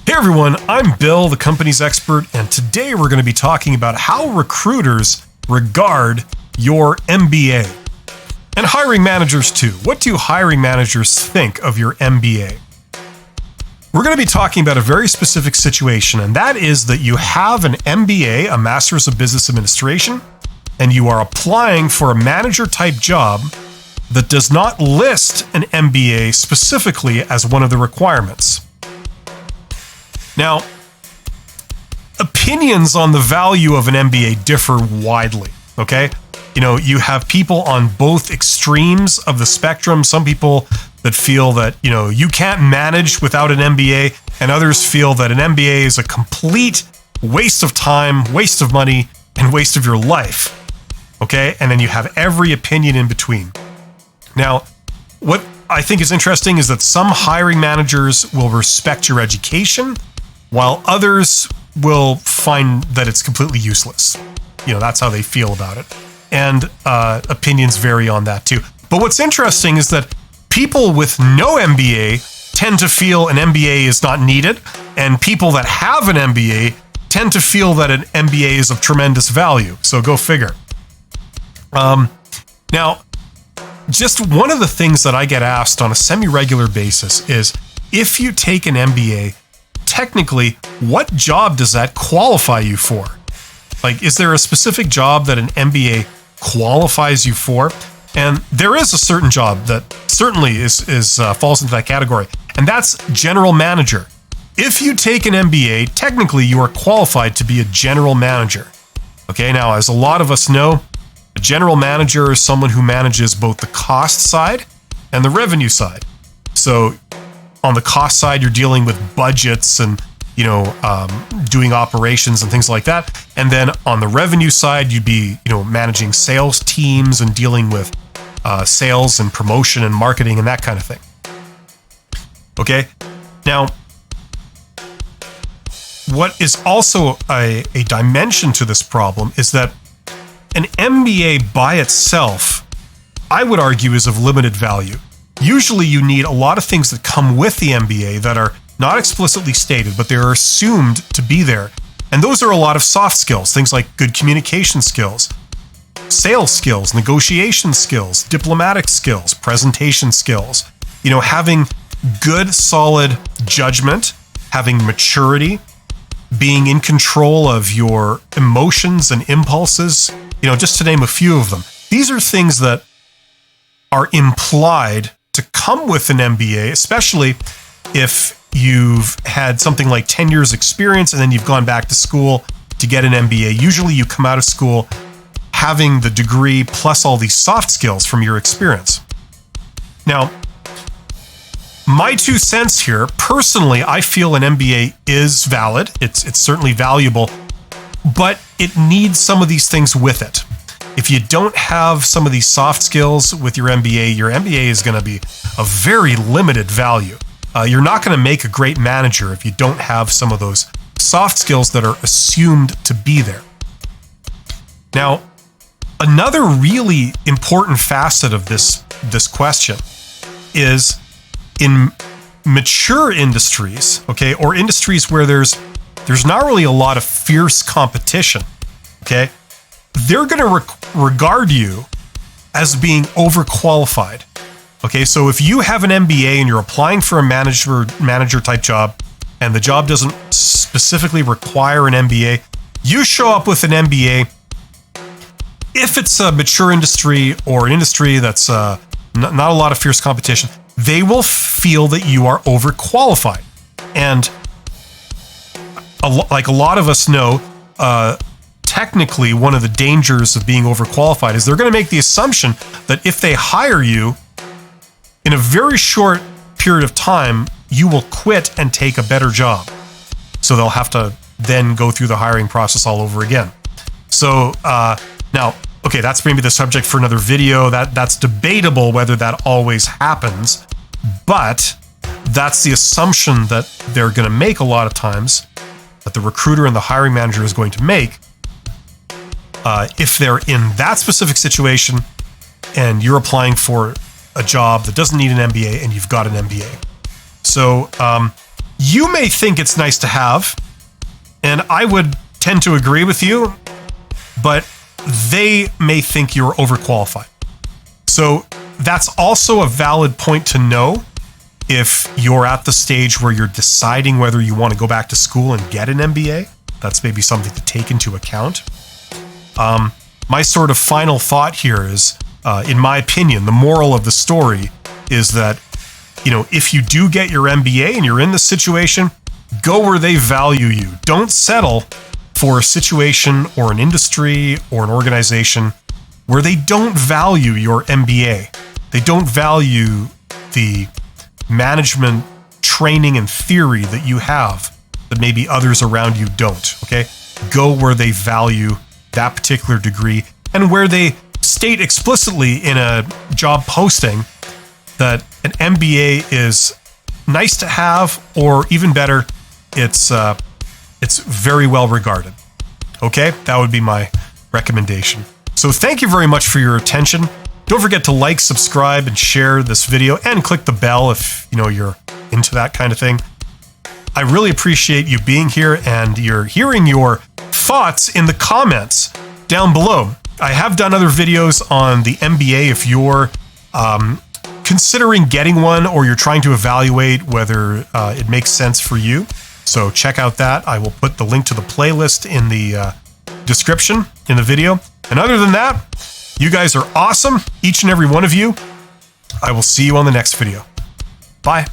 Hey everyone, I'm Bill, the company's expert, and today we're going to be talking about how recruiters regard your MBA. And hiring managers too. What do hiring managers think of your MBA? We're going to be talking about a very specific situation, and that is that you have an MBA, a Master's of Business Administration, and you are applying for a manager-type job that does not list an MBA specifically as one of the requirements. Now, opinions on the value of an MBA differ widely, okay? You have people on both extremes of the spectrum. Some people that feel that, you can't manage without an MBA, and others feel that an MBA is a complete waste of time, waste of money, and waste of your life, okay? And then you have every opinion in between. Now, what I think is interesting is that some hiring managers will respect your education, while others will find that it's completely useless. That's how they feel about it. And opinions vary on that too. But what's interesting is that people with no MBA tend to feel an MBA is not needed, and people that have an MBA tend to feel that an MBA is of tremendous value. So go figure. Now, just one of the things that I get asked on a semi-regular basis is, if you take an MBA, technically, what job does that qualify you for? Like, is there a specific job that an MBA qualifies you for? And there is a certain job that certainly falls into that category, and that's general manager. If you take an MBA, technically you are qualified to be a general manager. Okay, now as a lot of us know, a general manager is someone who manages both the cost side and the revenue side. So on the cost side, you're dealing with budgets and, doing operations and things like that. And then on the revenue side, you'd be, managing sales teams and dealing with sales and promotion and marketing and that kind of thing. Okay. Now, what is also a dimension to this problem is that an MBA by itself, I would argue, is of limited value. Usually you need a lot of things that come with the MBA that are not explicitly stated, but they're assumed to be there. And those are a lot of soft skills, things like good communication skills, sales skills, negotiation skills, diplomatic skills, presentation skills, having good, solid judgment, having maturity, being in control of your emotions and impulses, just to name a few of them. These are things that are implied to come with an MBA, especially if you've had something like 10 years experience and then you've gone back to school to get an MBA. Usually you come out of school having the degree plus all these soft skills from your experience. Now, my 2 cents here, personally, I feel an MBA is valid. It's certainly valuable, but it needs some of these things with it. If you don't have some of these soft skills with your MBA is going to be of very limited value. You're not going to make a great manager if you don't have some of those soft skills that are assumed to be there. Now, another really important facet of this question is in mature industries, okay, or industries where there's not really a lot of fierce competition, okay, they're going to regard you as being overqualified. Okay, so if you have an MBA and you're applying for a manager type job, and the job doesn't specifically require an MBA, you show up with an MBA. If it's a mature industry or an industry that's not a lot of fierce competition, they will feel that you are overqualified. And like a lot of us know, technically one of the dangers of being overqualified is they're going to make the assumption that if they hire you, in a very short period of time, you will quit and take a better job. So they'll have to then go through the hiring process all over again. So now, okay, that's maybe the subject for another video. That's debatable whether that always happens, but that's the assumption that they're going to make a lot of times, that the recruiter and the hiring manager is going to make if they're in that specific situation and you're applying for a job that doesn't need an MBA and you've got an MBA. So you may think it's nice to have, and I would tend to agree with you, but they may think you're overqualified. So that's also a valid point to know if you're at the stage where you're deciding whether you want to go back to school and get an MBA. That's maybe something to take into account. My sort of final thought here is, in my opinion, the moral of the story is that, if you do get your MBA and you're in this situation, go where they value you. Don't settle for a situation or an industry or an organization where they don't value your MBA. They don't value the management training and theory that you have that maybe others around you don't, okay? Go where they value that particular degree and where they state explicitly in a job posting that an MBA is nice to have, or even better, it's very well regarded. Okay, that would be my recommendation. So thank you very much for your attention. Don't forget to like, subscribe, and share this video, and click the bell if you're into that kind of thing. I really appreciate you being here, and you're hearing your thoughts in the comments down below. I have done other videos on the MBA if you're considering getting one, or you're trying to evaluate whether it makes sense for you. So check out that. I will put the link to the playlist in the description in the video. And other than that, you guys are awesome, each and every one of you. I will see you on the next video. Bye.